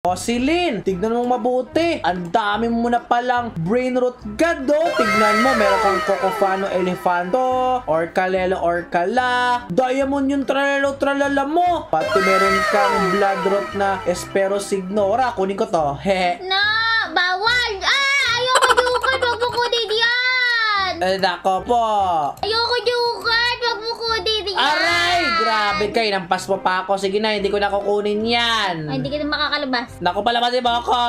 O Celine, tignan mo mabuti. Ang dami mo na palang brain root god, do. Tignan mo, meron kang Cocofano Elefanto, Orcalelo Orcala, Diamond yung tralalo tralala mo. Pati meron kang blood root na Espero Signora. Kunin ko to. Hehe. Na, bawal. Ayoko Jukard. Wag mo kunin yan. Nako po. Ayoko Jukard. Wag mo kunin yan. Aray! Grabe kayo, nampas mo pa ako. Sige na, hindi ko na kukunin yan. Ay, hindi ka na makakalabas. Naku, palabasin mo ako.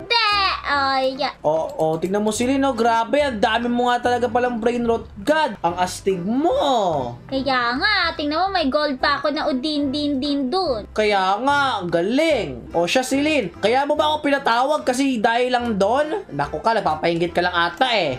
Hindi. Ay, yeah. Oo, tingnan mo Celine, no? Grabe, ang dami mo nga talaga palang brain rot god. Ang astig mo. Kaya nga, tingnan mo, may gold pa ako na udin-din-din dun. Kaya nga, ang galing. O siya Celine, kaya mo ba ako pinatawag kasi dahil lang doon? Naku ka, nagpapahinggit ka lang ata eh.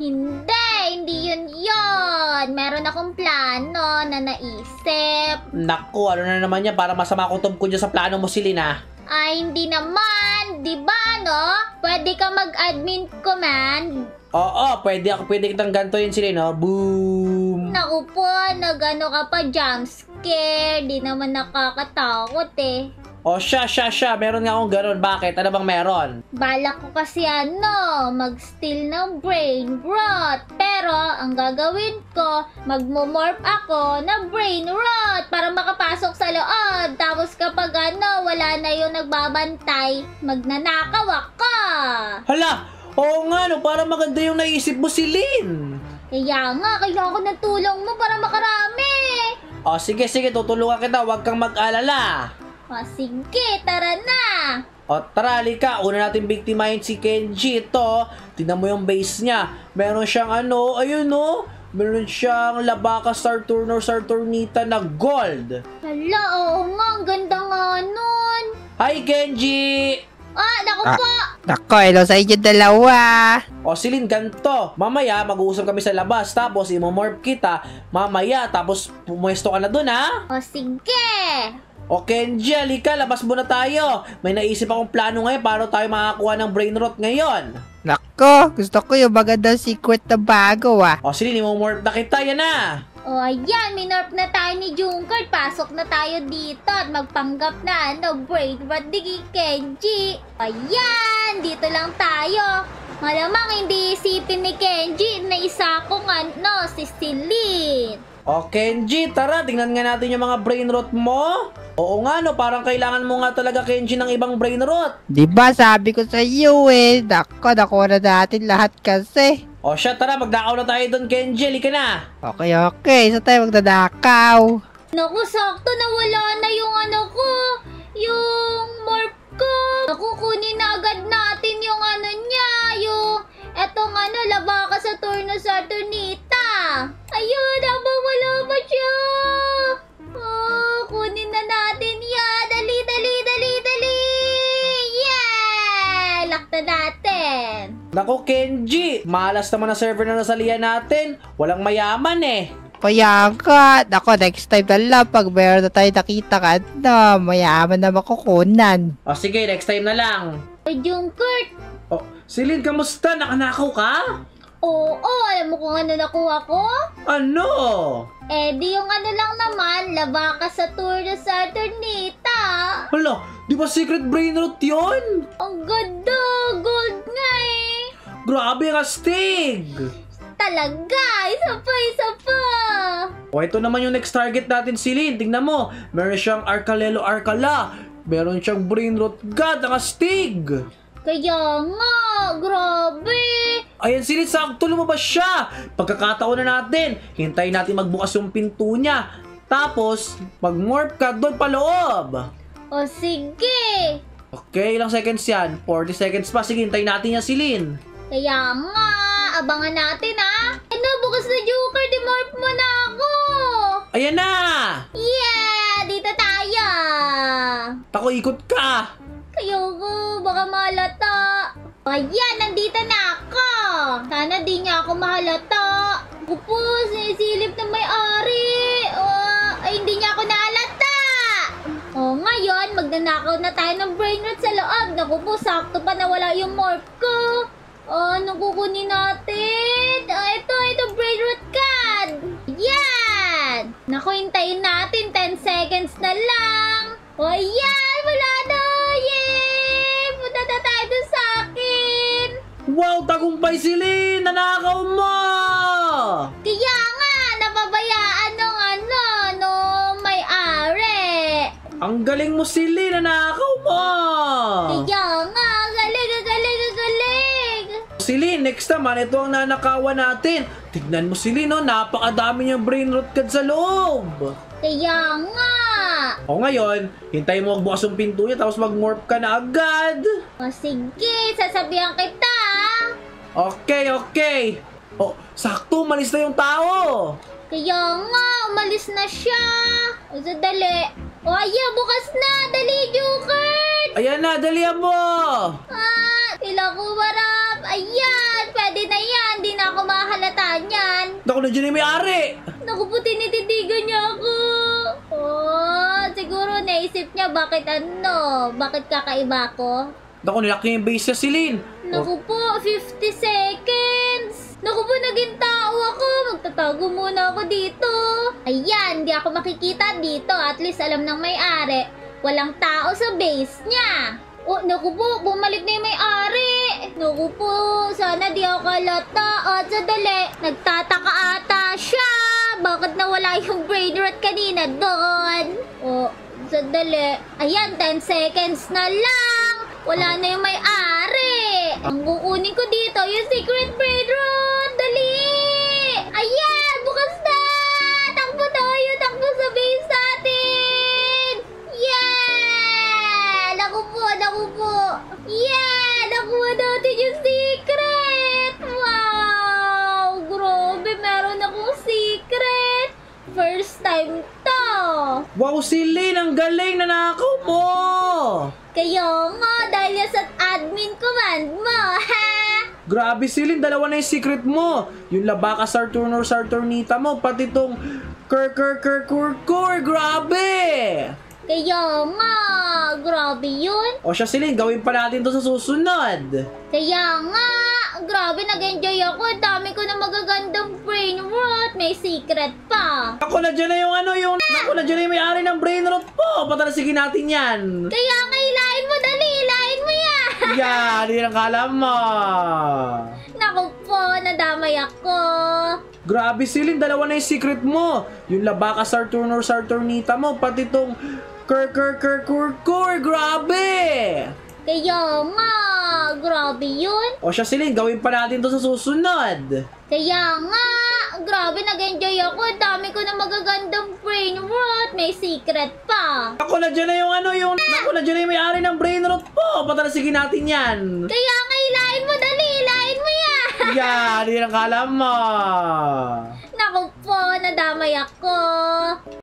Hindi yun. Meron akong plano na naisip. Naku, ano na naman yan para masama kutob ko dyan sa plano mo Celine ah. Ay, hindi naman. Diba, no? Pwede ka mag-admin command. Oo, pwede kitang gantuin Celine, no? Boom! Naku po, nag-ano ka pa, jump scare. Di naman nakakatakot eh. O siya, meron nga akong ganun. Bakit? Ano bang meron? Balak ko kasi mag-steal ng brain rot. Pero, ang gagawin ko, magmomorph ako na brain rot para makapasok sa loob. Tapos kapag wala na yung nagbabantay, magnanakaw ako. Hala! Oo nga, no? Para maganda yung naisip mo, Celine. Kaya nga, kailangan ko ng tulong mo para makarami. O sige, tutulungan kita. Huwag kang mag-alala. O sige, tara na. O tara, halika. Una natin biktimahin si Kenji. Ito, tingnan mo yung base niya. Meron siyang ayun no. Meron siyang Labaka Saturnita na gold. Hala, oo nga, ang ganda nga nun. Hi, Kenji! Naku po. Nako, hello sa inyo dalawa. O Celine, ganito. Mamaya, mag-uusap kami sa labas. Tapos, imomorph kita. Mamaya, tapos pumuesto ka na dun, ha? O sige. O Kenji, halika, labas muna tayo. May naisip akong plano ngayon paano tayo makakuha ng brain rot ngayon. Nako, gusto ko yung magandang secret na bago O Celine, imomorph na kita, yan na. O ayan, minorph na tayo ni Jungkook. Pasok na tayo dito at magpanggap na brain rot ni Kenji. Ayan, dito lang tayo. Malamang hindi isipin ni Kenji na isa akong si Celine. O Kenji, tara, tingnan nga natin yung mga brain rot mo. Oo nga no, parang kailangan mo nga talaga Kenji ng ibang brain rot. Diba sabi ko sa iyo eh. Nako, nakuha na natin lahat kasi. O siya, tara, magdakaw na tayo doon Kenji, halika na. Okay, so tayo magdadakaw. Naku, sakto nawala na yung yung morph ko. Nakukunin na agad natin yung niya, yung etong Labaka Saturnita. Ayun, wala pa siya. Kunin na natin yan. Dali. Yeah! Lock na natin. Naku Kenji, malas naman na server na nasalihan natin. Walang mayaman eh. Kaya nga, nako, next time na lang pag meron na tayo nakita ka na mayaman na makukunan. O sige, next time na lang. Jungkook. O, Celine, kamusta? Nakanakaw ka? Oo, alam mo kung ano nakuha ko? Ano? Di yung lang naman, Labaka Saturnita. Hala, di ba secret brain rot yun? Ang ganda, gold nga eh. Grabe ang astig. Talaga, isa pa. O, ito naman yung next target natin, Celine. Tingnan mo, meron siyang Arcalelo Arcala. Meron siyang brain rot god, ang astig. Kaya nga, grabe. Ayan, Celine, sakto lumabas siya. Pagkakataon na natin, hintayin natin magbukas yung pinto niya. Tapos, mag-morph ka doon pa loob. O sige. Okay, ilang seconds yan? 40 seconds pa. Sige, hintayin natin yan, Celine. Kaya nga, abangan natin bukas na Joker, demorph mo na ako. Ayan na! Yeah, dito tayo. Tako, ikot ka. Ayoko, baka mahalata. Ayan, nandito na ako. Sana di niya ako mahalata. Ako po, sinisilip na may-ari. Hindi niya ako nahalata. Ngayon, magnanakaw na tayo ng brain rot sa loob. Naku po, sakto pa nawala yung morph ko. Anong kukunin natin? Ito, brain rot card. Yan! Naku, hintayin natin. 10 seconds na lang. O, yan! Wala na! Tagumpay si Lynn! Nanakaw mo! Kaya nga, napabayaan nung may-ari. Ang galing mo si Lynn! Nanakaw mo! Kaya nga, galing. Si Lynn, next naman, ito ang nanakawan natin. Tignan mo si Lynn, no? Napakadami niyang brain rot card sa loob. Kaya nga. O ngayon, hintayin mo magbukas yung pinto niya tapos mag-morph ka na agad. O sige, sasabihan kita. Okay. O, sakto, malis na yung tao. Kaya nga, umalis na siya. O, dali. O, ayan, bukas na. Dali, Jukert. Ayan na, dalihan mo. Kailangan ko warap. Ayan, pwede na yan. Di na ako mahalata niyan. Naku, nandiyan yung may-ari. Naku po, tinititigan niya ako. Oh, siguro naisip niya bakit kakaiba ko. Naku, nilaki yung base niya si Lynn. Naku po, 50 seconds. Naku po, naging tao ako. Magtatago muna ako dito. Ayan, di ako makikita dito. At least alam ng may-ari. Walang tao sa base niya. Oh, naku po, bumalik na yung may-ari. Naku po, sana di ako kalata. At sadali, nagtataka ata siya. Bakit nawala yung brain rot kanina doon? Oh, sadali. Ayan, 10 seconds na lang. Wala na yung may-ari. Ang kukunin ko dito, yung secret brain rot. Dali! Ayan, bukas na! Takbo tayo, takbo sa base natin! Yeah! Naku po! Yeah! Nakuha natin yung secret! Wow! Grabe, meron akong secret! First time to! Wow, si Lynn, ang galing, nanakaw mo. Kaya nga, dahil yan sa admin command mo, ha? Grabe si Lynn, dalawa na yung secret mo. Yung Labaka Saturnita mo, pati tong Kur, grabe. Kaya nga, grabe yun. O siya si Lynn, gawin pa natin to sa susunod. Kaya nga, grabe nag-enjoy ako. Ang dami ko na magagandang brain rot. May secret pa. Ako na dyan na yung may-ari ng brain rot po. Patalasigin natin yan. Kaya nga, hilahin mo, dali. Hilahin mo yan. Yan, hindi lang kala mo. Naku po, nadamay ako. Grabe si Lynn, dalawa na yung secret mo. Yung Labaka Saturnita mo, pati tong Kur, grabe. Kaya nga, grabe yun. O siya si Lynn, gawin pa natin to sa susunod. Kaya nga, grabe nag-enjoy ako. Ang dami ko na magagandang brain rot. May secret pa. Ako na dyan na yung may-ari ng brain rot po. Patalasigin natin yan. Kaya nga, hilahin mo, dali. Hilahin mo yan. Yan, hindi lang kala mo. Naku po, nadamay ako.